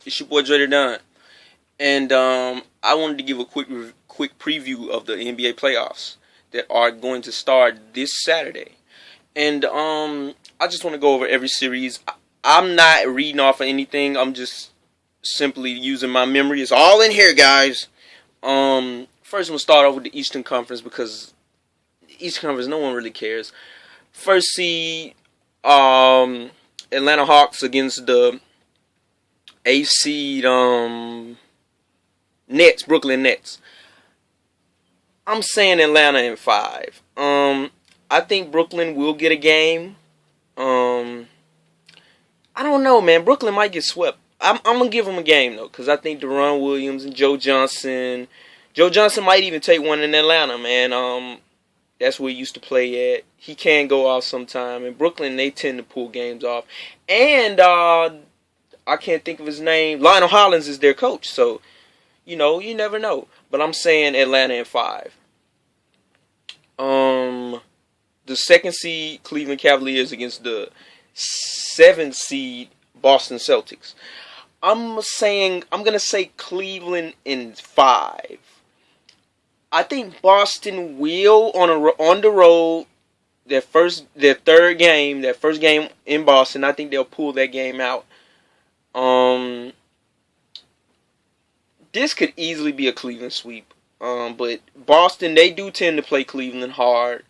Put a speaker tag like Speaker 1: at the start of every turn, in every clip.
Speaker 1: It's your boy Dre Dunn, and I wanted to give a quick preview of the NBA playoffs that are going to start this Saturday. And I just want to go over every series. I'm not reading off of anything. I'm just simply using my memory. It's all in here, guys. First, we'll start off with the Eastern Conference because the Eastern Conference, no one really cares. First seed, Atlanta Hawks against the 8th seed, Nets, Brooklyn Nets. I'm saying Atlanta in 5. I think Brooklyn will get a game. I don't know, man. Brooklyn might get swept. I'm gonna give them a game though, because I think Deron Williams and Joe Johnson. Joe Johnson might even take one in Atlanta, man. That's where he used to play at. He can go off sometime. In Brooklyn, they tend to pull games off. And I can't think of his name. Lionel Hollins is their coach, so you never know. But I'm saying Atlanta in 5. The 2nd seed Cleveland Cavaliers against the 7th seed Boston Celtics. I'm gonna say Cleveland in 5. I think Boston will on the road their third game in Boston. I think they'll pull that game out. This could easily be a Cleveland sweep. But Boston, they do tend to play Cleveland hard.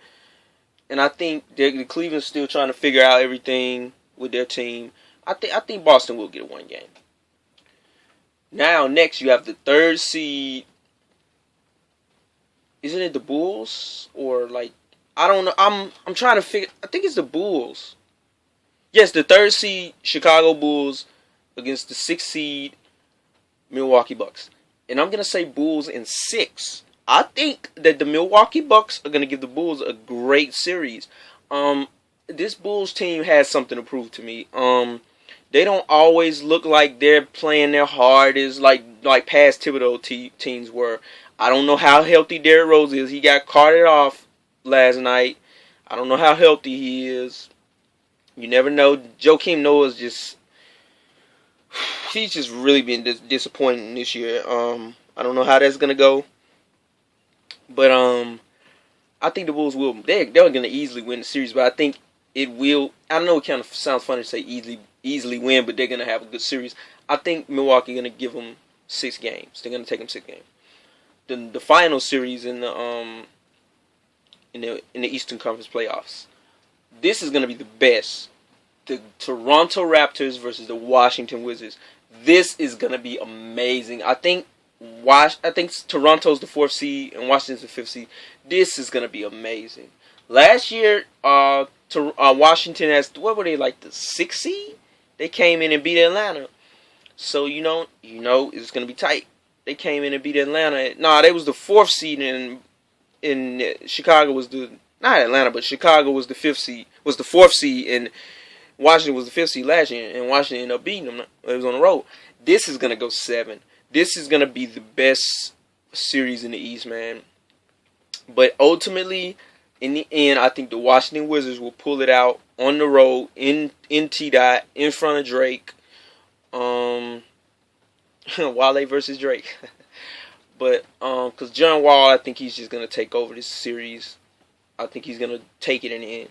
Speaker 1: And I think the Cleveland's still trying to figure out everything with their team. I think Boston will get one game. Now, next you have the 3rd seed. Isn't it the Bulls? Or I don't know. I'm trying to figure. I think it's the Bulls. Yes, the 3rd seed Chicago Bulls against the 6th seed Milwaukee Bucks. And I'm going to say Bulls in 6. I think that the Milwaukee Bucks are going to give the Bulls a great series. This Bulls team has something to prove to me. They don't always look like they're playing their hardest like past Thibodeau teams were. I don't know how healthy Derrick Rose is. He got carted off last night. I don't know how healthy he is. You never know. Joakim Noah's he's just really been disappointing this year. I don't know how that's gonna go, but I think the Bulls will. They're gonna easily win the series, but I think it will. I know it kind of sounds funny to say easily win, but they're gonna have a good series. I think Milwaukee gonna give them 6 games. They're gonna take them 6 games. The final series in the Eastern Conference playoffs. This is gonna be the best. The Toronto Raptors versus the Washington Wizards. This is gonna be amazing. I think Toronto's the 4th seed and Washington's the 5th seed. This is gonna be amazing. Last year, Washington has what were they the 6th seed? They came in and beat Atlanta. So it's gonna be tight. They came in and beat Atlanta. Nah, they was the 4th seed in Chicago was not Atlanta, but Chicago was the 5th seed. Was the 4th seed and Washington was the 5th seed last year, and Washington ended up beating them. It was on the road. This is going to go 7. This is going to be the best series in the East, man. But ultimately, in the end, I think the Washington Wizards will pull it out on the road, in T-Dot, in front of Drake. Wale versus Drake. But, because John Wall, I think he's just going to take over this series. I think he's going to take it in the end.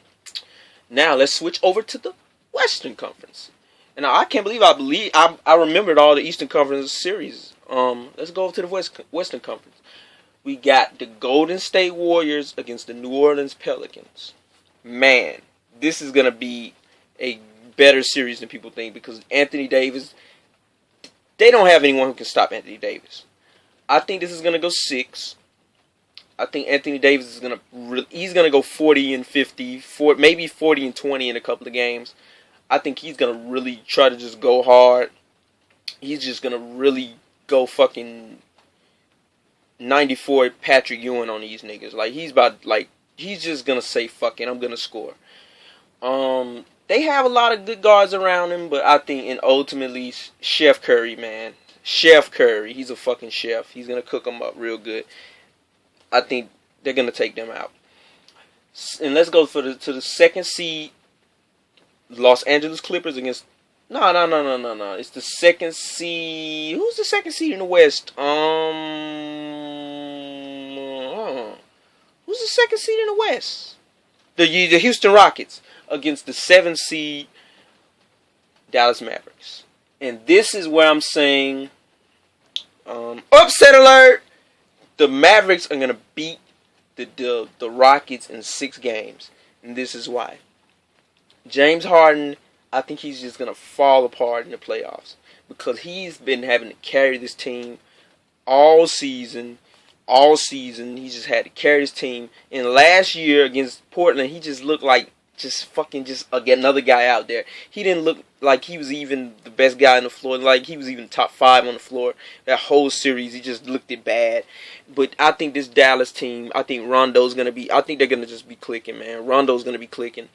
Speaker 1: Now, let's switch over to the Western Conference. And I can't believe I remembered all the Eastern Conference series. Let's go over to the Western Conference. We got the Golden State Warriors against the New Orleans Pelicans. Man, this is going to be a better series than people think because Anthony Davis, they don't have anyone who can stop Anthony Davis. I think this is going to go 6. I think Anthony Davis is he's gonna go 40 and 50, maybe 40 and 20 in a couple of games. I think he's gonna really try to just go hard. He's just gonna really go fucking 94 Patrick Ewing on these niggas. He's just gonna say fuck it, I'm gonna score. They have a lot of good guards around him, but I think ultimately Chef Curry, man, Chef Curry, he's a fucking chef. He's gonna cook them up real good. I think they're going to take them out. And let's go to the 2nd seed, Los Angeles Clippers against No. It's the second seed. Who's the second seed in the West? Who's the second seed in the West? The Houston Rockets against the 7th seed Dallas Mavericks. And this is where I'm saying, upset alert. The Mavericks are gonna beat the Rockets in 6 games, and this is why. James Harden, I think he's just gonna fall apart in the playoffs because he's been having to carry this team all season. All season, he just had to carry his team. And last year against Portland, he just looked like just another guy out there. He didn't look like he was even the best guy on the floor. Like he was even top 5 on the floor. That whole series, he just looked it bad. But I think this Dallas team, I think they're gonna just be clicking, man. Rondo's gonna be clicking.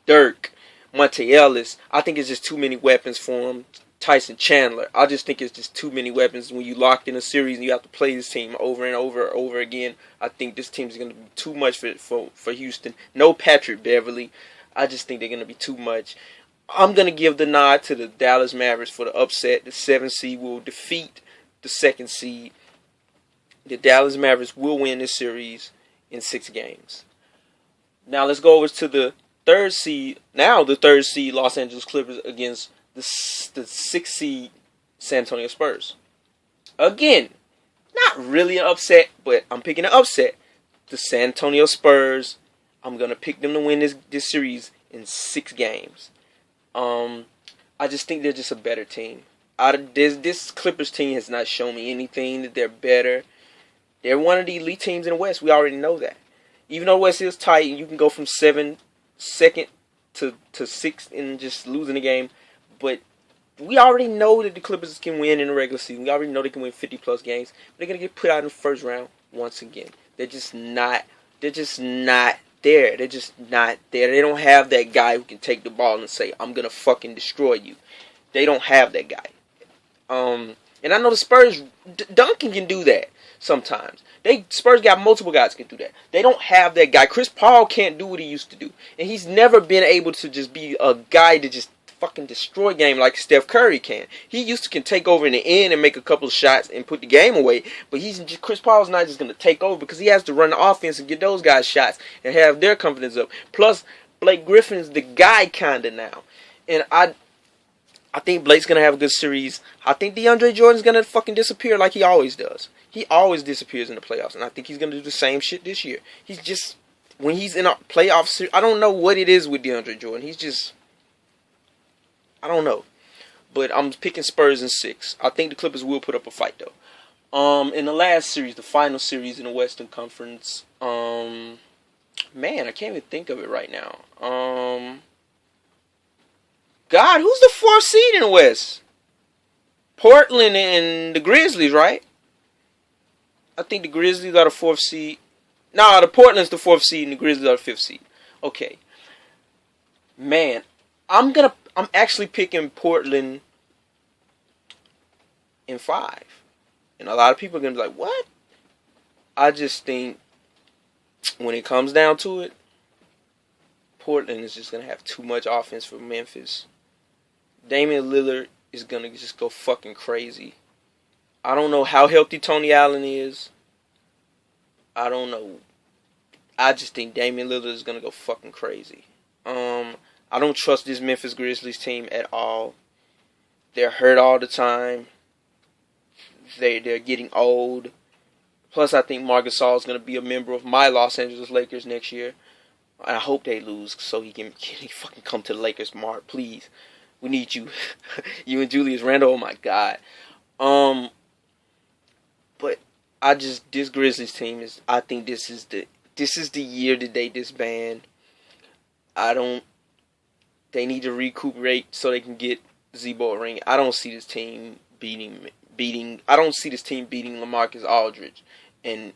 Speaker 1: Dirk, Monte Ellis, I think it's just too many weapons for him. Tyson Chandler, I just think it's just too many weapons when you locked in a series and you have to play this team over and over again. I think this team is going to be too much for Houston. No Patrick Beverly. I just think they're going to be too much. I'm going to give the nod to the Dallas Mavericks for the upset. The 7th seed will defeat the 2nd seed. The Dallas Mavericks will win this series in 6 games. Now let's go over to the 3rd seed. Now the 3rd seed Los Angeles Clippers against the 6th seed San Antonio Spurs. Again, not really an upset, but I'm picking an upset. The San Antonio Spurs, I'm going to pick them to win this series in 6 games. I just think they're just a better team. This Clippers team has not shown me anything that they're better. They're one of the elite teams in the West. We already know that. Even though the West is tight, and you can go from 2nd to 6th and just losing the game. But we already know that the Clippers can win in the regular season. We already know they can win 50-plus games. But they're going to get put out in the first round once again. They're just not there. They're just not there. They don't have that guy who can take the ball and say, I'm going to fucking destroy you. They don't have that guy. And I know the Spurs, Duncan can do that sometimes. Spurs got multiple guys who can do that. They don't have that guy. Chris Paul can't do what he used to do. And he's never been able to just be a guy to just fucking destroy game like Steph Curry can. He used to can take over in the end and make a couple of shots and put the game away, but Chris Paul's not just going to take over because he has to run the offense and get those guys shots and have their confidence up. Plus, Blake Griffin's the guy kind of now. And I think Blake's going to have a good series. I think DeAndre Jordan's going to fucking disappear like he always does. He always disappears in the playoffs, and I think he's going to do the same shit this year. He's just, when he's in a playoff series, I don't know what it is with DeAndre Jordan. He's just, I don't know. But I'm picking Spurs in 6. I think the Clippers will put up a fight, though. In the last series, the final series in the Western Conference, man, I can't even think of it right now. God, who's the 4th seed in the West? Portland and the Grizzlies, right? I think the Grizzlies are the 4th seed. No, the Portland's the 4th seed and the Grizzlies are the 5th seed. Okay. Man, I'm actually picking Portland in 5. And a lot of people are going to be like, what? I just think when it comes down to it, Portland is just going to have too much offense for Memphis. Damian Lillard is going to just go fucking crazy. I don't know how healthy Tony Allen is. I don't know. I just think Damian Lillard is going to go fucking crazy. I don't trust this Memphis Grizzlies team at all. They're hurt all the time. They're getting old. Plus, I think Marc Gasol is going to be a member of my Los Angeles Lakers next year. I hope they lose so he can fucking come to the Lakers, Mark. Please. We need you. You and Julius Randle, oh my God. But this Grizzlies team I think this is the year that they disband. They need to recuperate so they can get Z-Bo a ring. I don't see this team beating LaMarcus Aldridge and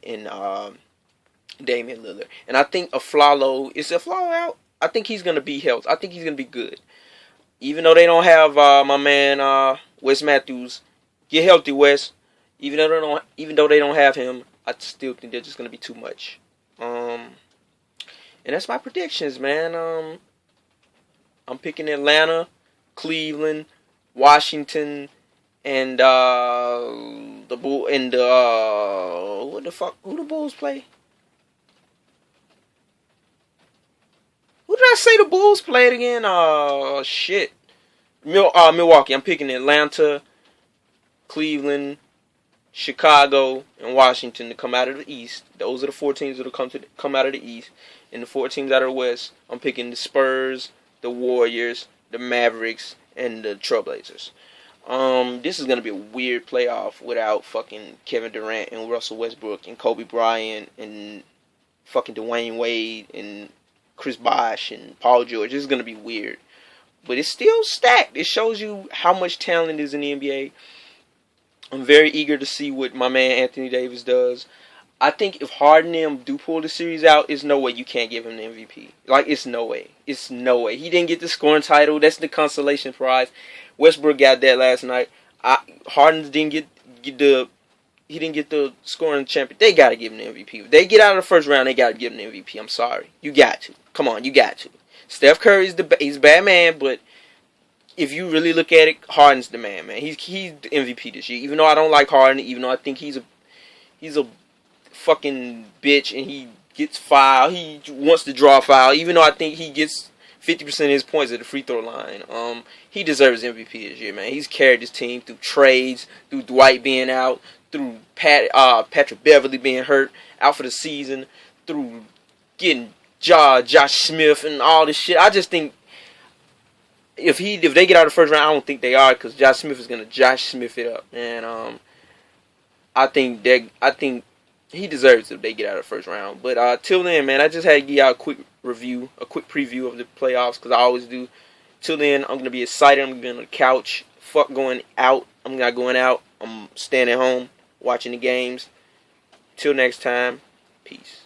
Speaker 1: Damian Lillard. And I think is Aflalo out? I think he's gonna be healthy. I think he's gonna be good. Even though they don't have my man Wes Matthews, get healthy, Wes. Even though they don't have him, I still think they're just gonna be too much. And that's my predictions, man. I'm picking Atlanta, Cleveland, Washington and the Bull and what the fuck? Who the Bulls play? Who did I say the Bulls played again? Shit. Milwaukee. I'm picking Atlanta, Cleveland, Chicago, and Washington to come out of the East. Those are the 4 teams that will come out of the East. And the 4 teams out of the West, I'm picking the Spurs, the Warriors, the Mavericks, and the Trailblazers. This is gonna be a weird playoff without fucking Kevin Durant and Russell Westbrook and Kobe Bryant and fucking Dwayne Wade and Chris Bosh and Paul George. This is gonna be weird, but it's still stacked. It shows you how much talent is in the NBA. I'm very eager to see what my man Anthony Davis does. I think if Harden and them do pull the series out, it's no way you can't give him the MVP. Like, it's no way. It's no way. He didn't get the scoring title. That's the consolation prize. Westbrook got that last night. Harden didn't get the scoring champion. They got to give him the MVP. If they get out of the first round, they got to give him the MVP. I'm sorry. You got to. Come on, you got to. Steph Curry's he's a bad man, but if you really look at it, Harden's the man. He's the MVP this year. Even though I don't like Harden, even though I think he's a fucking bitch and he gets foul. He wants to draw a foul. Even though I think he gets 50% of his points at the free throw line. He deserves MVP this year, man. He's carried his team through trades, through Dwight being out, through Patrick Beverly being hurt, out for the season, through getting Josh Smith and all this shit. I just think if they get out of the first round, I don't think they are, because Josh Smith is gonna Josh Smith it up, and I think he deserves it if they get out of the first round. But till then, man, I just had to give y'all a quick preview of the playoffs, because I always do. Till then, I'm gonna be excited. I'm gonna be on the couch. Fuck going out. I'm not going out. I'm staying at home watching the games. Till next time, peace.